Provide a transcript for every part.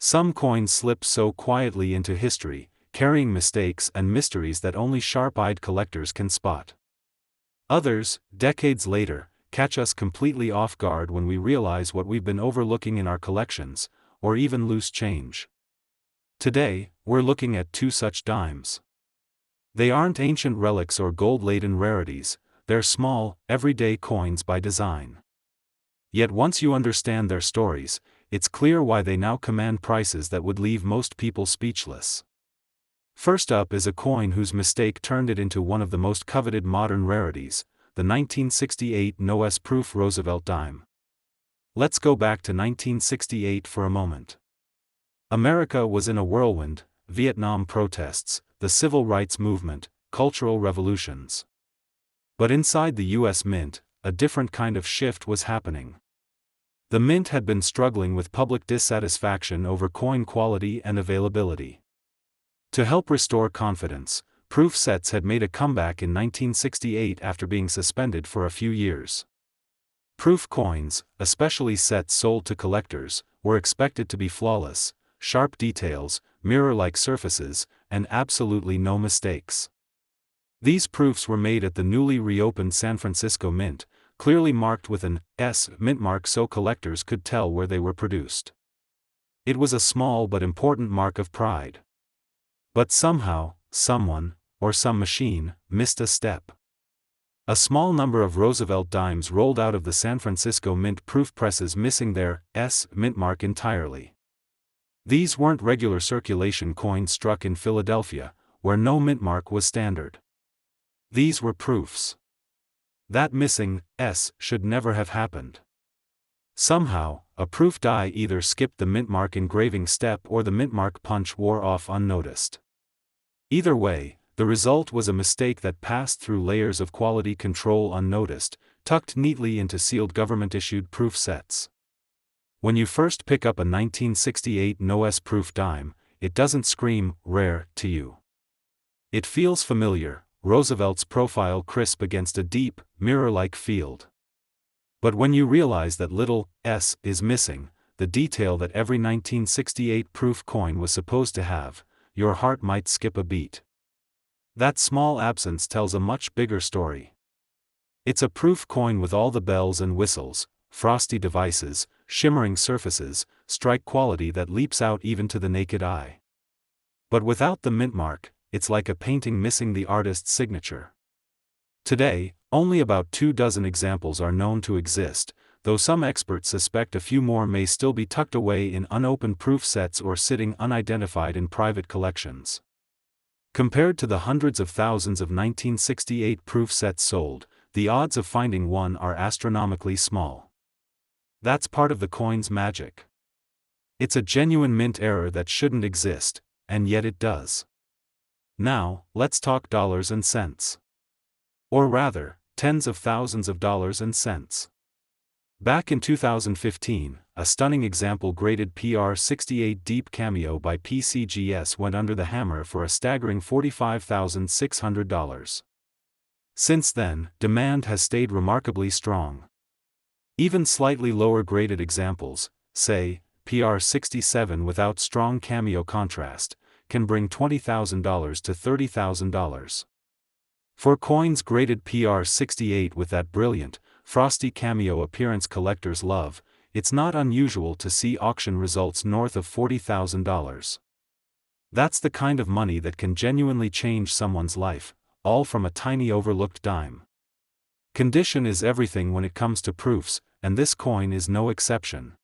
Some coins slip so quietly into history, carrying mistakes and mysteries that only sharp-eyed collectors can spot. Others, decades later, catch us completely off guard when we realize what we've been overlooking in our collections, or even loose change. Today, we're looking at two such dimes. They aren't ancient relics or gold-laden rarities, they're small, everyday coins by design. Yet once you understand their stories, it's clear why they now command prices that would leave most people speechless. First up is a coin whose mistake turned it into one of the most coveted modern rarities, the 1968 no-S-proof Roosevelt dime. Let's go back to 1968 for a moment. America was in a whirlwind: Vietnam protests, the civil rights movement, cultural revolutions. But inside the U.S. Mint, a different kind of shift was happening. The Mint had been struggling with public dissatisfaction over coin quality and availability. To help restore confidence, proof sets had made a comeback in 1968 after being suspended for a few years. Proof coins, especially sets sold to collectors, were expected to be flawless: sharp details, mirror-like surfaces, and absolutely no mistakes. These proofs were made at the newly reopened San Francisco Mint, clearly marked with an S mint mark so collectors could tell where they were produced. It was a small but important mark of pride. But somehow, someone, or some machine, missed a step. A small number of Roosevelt dimes rolled out of the San Francisco Mint proof presses missing their S mint mark entirely. These weren't regular circulation coins struck in Philadelphia, where no mint mark was standard. These were proofs. That missing S should never have happened. Somehow, a proof die either skipped the mint mark engraving step or the mint mark punch wore off unnoticed. Either way, the result was a mistake that passed through layers of quality control unnoticed, tucked neatly into sealed government-issued proof sets. When you first pick up a 1968 no-S-proof dime, it doesn't scream rare to you. It feels familiar: Roosevelt's profile crisp against a deep, mirror-like field. But when you realize that little S is missing, the detail that every 1968 proof coin was supposed to have, your heart might skip a beat. That small absence tells a much bigger story. It's a proof coin with all the bells and whistles: frosty devices, shimmering surfaces, strike quality that leaps out even to the naked eye. But without the mint mark, it's like a painting missing the artist's signature. Today, only about 24 examples are known to exist, though some experts suspect a few more may still be tucked away in unopened proof sets or sitting unidentified in private collections. Compared to the hundreds of thousands of 1968 proof sets sold, the odds of finding one are astronomically small. That's part of the coin's magic. It's a genuine mint error that shouldn't exist, and yet it does. Now, let's talk dollars and cents. Or rather, tens of thousands of dollars and cents. Back in 2015, a stunning example graded PR68 Deep Cameo by PCGS went under the hammer for a staggering $45,600. Since then, demand has stayed remarkably strong. Even slightly lower graded examples, say, PR67 without strong cameo contrast, can bring $20,000 to $30,000. For coins graded PR68 with that brilliant, frosty cameo appearance collectors love, it's not unusual to see auction results north of $40,000. That's the kind of money that can genuinely change someone's life, all from a tiny overlooked dime. Condition is everything when it comes to proofs, and this coin is no exception.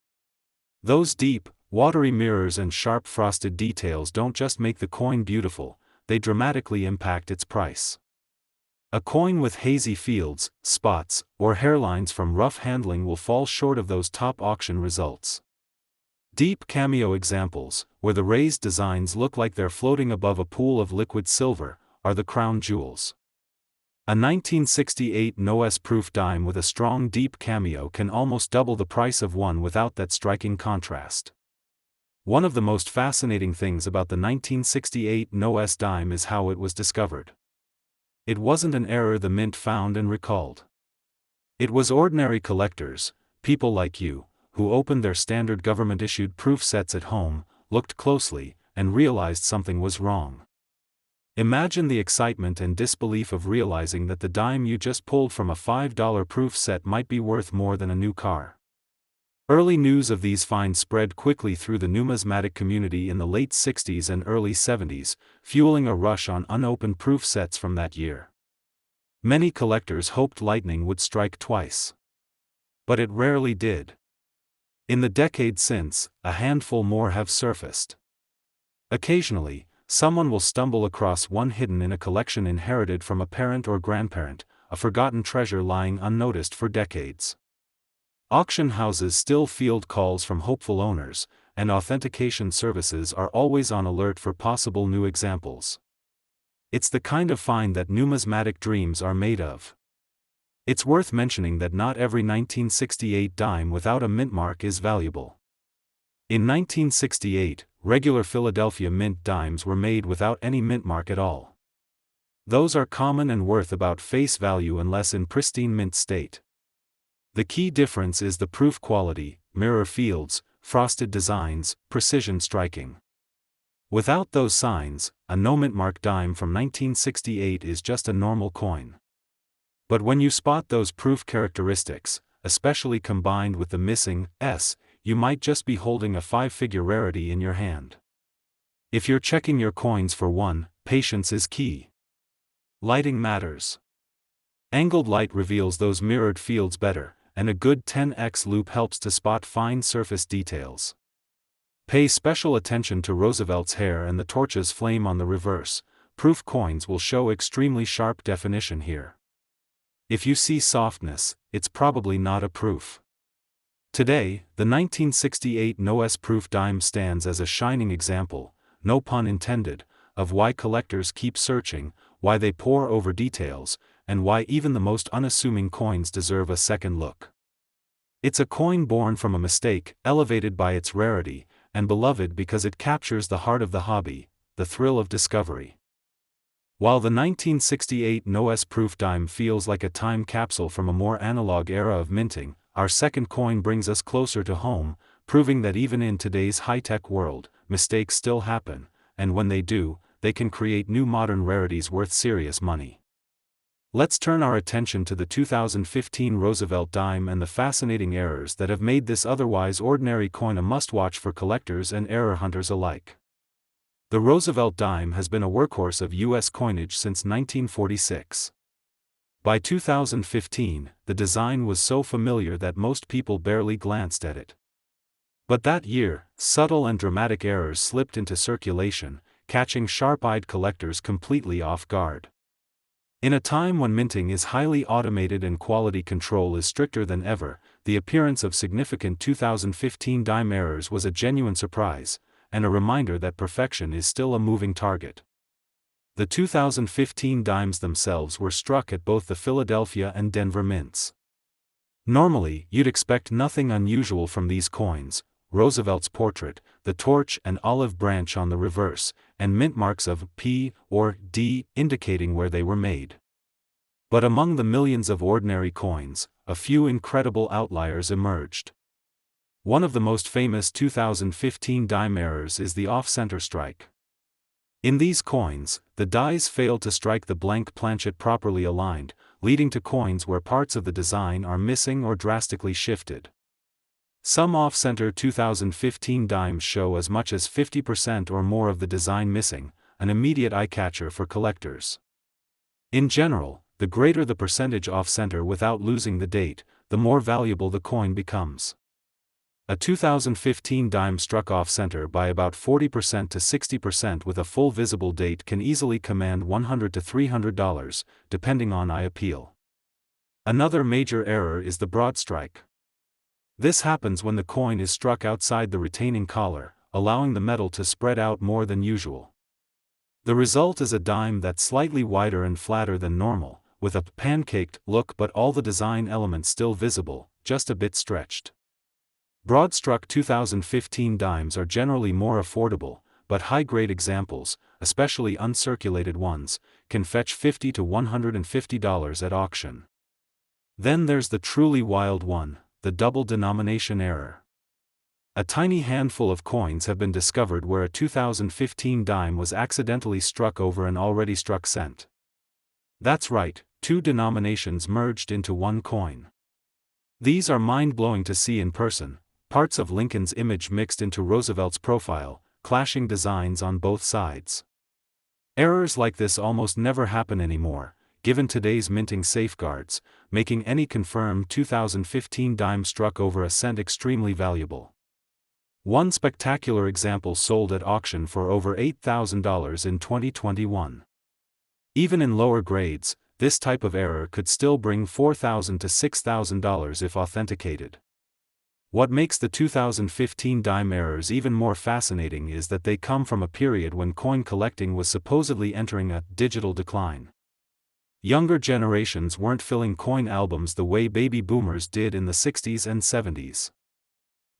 Those deep, watery mirrors and sharp frosted details don't just make the coin beautiful, they dramatically impact its price. A coin with hazy fields, spots, or hairlines from rough handling will fall short of those top auction results. Deep cameo examples, where the raised designs look like they're floating above a pool of liquid silver, are the crown jewels. A 1968 no-S-proof dime with a strong deep cameo can almost double the price of one without that striking contrast. One of the most fascinating things about the 1968 no-S dime is how it was discovered. It wasn't an error the mint found and recalled. It was ordinary collectors, people like you, who opened their standard government-issued proof sets at home, looked closely, and realized something was wrong. Imagine the excitement and disbelief of realizing that the dime you just pulled from a $5 proof set might be worth more than a new car. Early news of these finds spread quickly through the numismatic community in the late 60s and early 70s, fueling a rush on unopened proof sets from that year. Many collectors hoped lightning would strike twice. But it rarely did. In the decade since, a handful more have surfaced. Occasionally, someone will stumble across one hidden in a collection inherited from a parent or grandparent, a forgotten treasure lying unnoticed for decades. Auction houses still field calls from hopeful owners, and authentication services are always on alert for possible new examples. It's the kind of find that numismatic dreams are made of. It's worth mentioning that not every 1968 dime without a mint mark is valuable. In 1968, regular Philadelphia mint dimes were made without any mint mark at all. Those are common and worth about face value unless in pristine mint state. The key difference is the proof quality, mirror fields, frosted designs, precision striking. Without those signs, a no mint mark dime from 1968 is just a normal coin. But when you spot those proof characteristics, especially combined with the missing S, you might just be holding a five-figure rarity in your hand. If you're checking your coins for one, patience is key. Lighting matters. Angled light reveals those mirrored fields better, and a good 10x loupe helps to spot fine surface details. Pay special attention to Roosevelt's hair and the torch's flame on the reverse. Proof coins will show extremely sharp definition here. If you see softness, it's probably not a proof. Today, the 1968 no-S proof dime stands as a shining example, no pun intended, of why collectors keep searching, why they pore over details, and why even the most unassuming coins deserve a second look. It's a coin born from a mistake, elevated by its rarity, and beloved because it captures the heart of the hobby, the thrill of discovery. While the 1968 no-S proof dime feels like a time capsule from a more analog era of minting, our second coin brings us closer to home, proving that even in today's high-tech world, mistakes still happen, and when they do, they can create new modern rarities worth serious money. Let's turn our attention to the 2015 Roosevelt dime and the fascinating errors that have made this otherwise ordinary coin a must-watch for collectors and error hunters alike. The Roosevelt dime has been a workhorse of U.S. coinage since 1946. By 2015, the design was so familiar that most people barely glanced at it. But that year, subtle and dramatic errors slipped into circulation, catching sharp-eyed collectors completely off guard. In a time when minting is highly automated and quality control is stricter than ever, the appearance of significant 2015 dime errors was a genuine surprise, and a reminder that perfection is still a moving target. The 2015 dimes themselves were struck at both the Philadelphia and Denver mints. Normally, you'd expect nothing unusual from these coins: Roosevelt's portrait, the torch and olive branch on the reverse, and mint marks of P or D indicating where they were made. But among the millions of ordinary coins, a few incredible outliers emerged. One of the most famous 2015 dime errors is the off-center strike. In these coins, the dies failed to strike the blank planchet properly aligned, leading to coins where parts of the design are missing or drastically shifted. Some off-center 2015 dimes show as much as 50% or more of the design missing, an immediate eye-catcher for collectors. In general, the greater the percentage off-center without losing the date, the more valuable the coin becomes. A 2015 dime struck off-center by about 40% to 60% with a full visible date can easily command $100 to $300, depending on eye appeal. Another major error is the broad strike. This happens when the coin is struck outside the retaining collar, allowing the metal to spread out more than usual. The result is a dime that's slightly wider and flatter than normal, with a pancaked look but all the design elements still visible, just a bit stretched. Broad-struck 2015 dimes are generally more affordable, but high-grade examples, especially uncirculated ones, can fetch $50 to $150 at auction. Then there's the truly wild one, the double denomination error. A tiny handful of coins have been discovered where a 2015 dime was accidentally struck over an already struck cent. That's right, two denominations merged into one coin. These are mind-blowing to see in person, parts of Lincoln's image mixed into Roosevelt's profile, clashing designs on both sides. Errors like this almost never happen anymore, given today's minting safeguards, making any confirmed 2015 dime struck over a cent extremely valuable. One spectacular example sold at auction for over $8,000 in 2021. Even in lower grades, this type of error could still bring $4,000 to $6,000 if authenticated. What makes the 2015 dime errors even more fascinating is that they come from a period when coin collecting was supposedly entering a digital decline. Younger generations weren't filling coin albums the way baby boomers did in the 60s and 70s.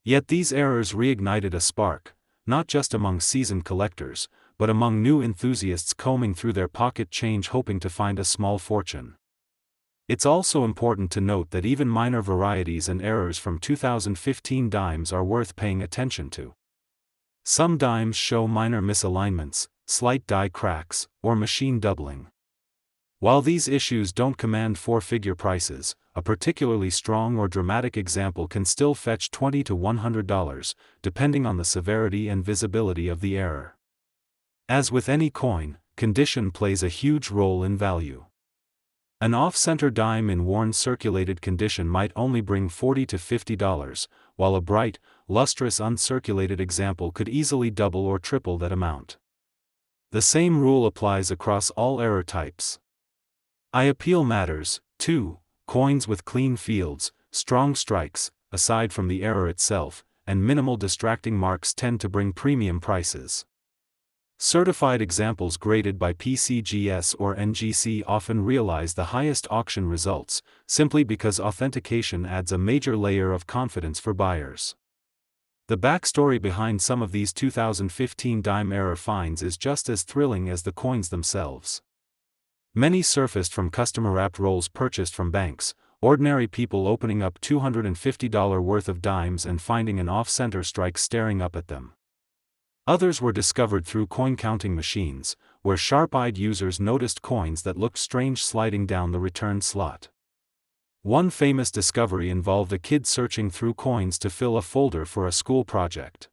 Yet these errors reignited a spark, not just among seasoned collectors, but among new enthusiasts combing through their pocket change hoping to find a small fortune. It's also important to note that even minor varieties and errors from 2015 dimes are worth paying attention to. Some dimes show minor misalignments, slight die cracks, or machine doubling. While these issues don't command four-figure prices, a particularly strong or dramatic example can still fetch $20 to $100, depending on the severity and visibility of the error. As with any coin, condition plays a huge role in value. An off-center dime in worn circulated condition might only bring $40 to $50, while a bright, lustrous uncirculated example could easily double or triple that amount. The same rule applies across all error types. Eye appeal matters, too. Coins with clean fields, strong strikes, aside from the error itself, and minimal distracting marks tend to bring premium prices. Certified examples graded by PCGS or NGC often realize the highest auction results, simply because authentication adds a major layer of confidence for buyers. The backstory behind some of these 2015 dime error finds is just as thrilling as the coins themselves. Many surfaced from customer-wrapped rolls purchased from banks, ordinary people opening up $250 worth of dimes and finding an off-center strike staring up at them. Others were discovered through coin-counting machines, where sharp-eyed users noticed coins that looked strange sliding down the return slot. One famous discovery involved a kid searching through coins to fill a folder for a school project.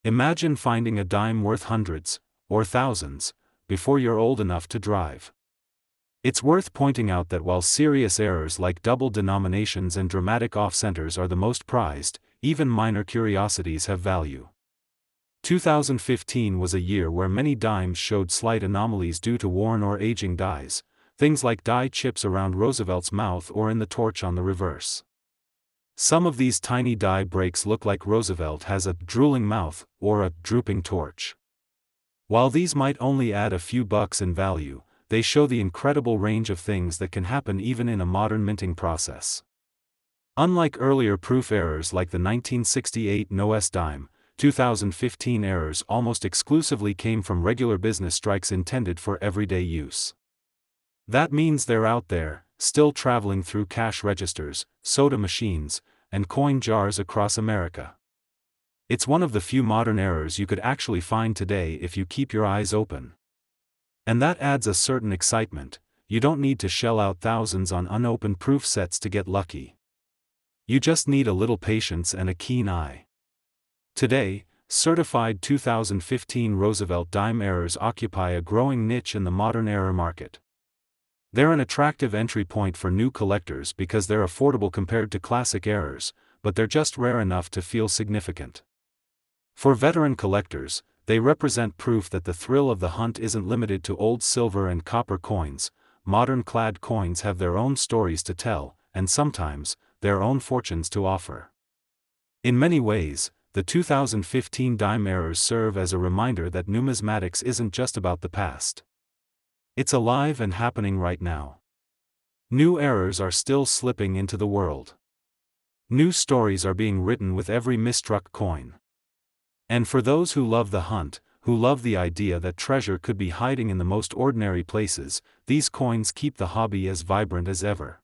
Imagine finding a dime worth hundreds, or thousands, before you're old enough to drive. It's worth pointing out that while serious errors like double denominations and dramatic off-centers are the most prized, even minor curiosities have value. 2015 was a year where many dimes showed slight anomalies due to worn or aging dies, things like die chips around Roosevelt's mouth or in the torch on the reverse. Some of these tiny die breaks look like Roosevelt has a drooling mouth or a drooping torch. While these might only add a few bucks in value, they show the incredible range of things that can happen even in a modern minting process. Unlike earlier proof errors like the 1968 No-S dime, 2015 errors almost exclusively came from regular business strikes intended for everyday use. That means they're out there, still traveling through cash registers, soda machines, and coin jars across America. It's one of the few modern errors you could actually find today if you keep your eyes open. And that adds a certain excitement. You don't need to shell out thousands on unopened proof sets to get lucky. You just need a little patience and a keen eye. Today, certified 2015 Roosevelt dime errors occupy a growing niche in the modern error market. They're an attractive entry point for new collectors because they're affordable compared to classic errors, but they're just rare enough to feel significant. For veteran collectors, they represent proof that the thrill of the hunt isn't limited to old silver and copper coins. Modern clad coins have their own stories to tell, and sometimes, their own fortunes to offer. In many ways, the 2015 dime errors serve as a reminder that numismatics isn't just about the past. It's alive and happening right now. New errors are still slipping into the world. New stories are being written with every misstruck coin. And for those who love the hunt, who love the idea that treasure could be hiding in the most ordinary places, these coins keep the hobby as vibrant as ever.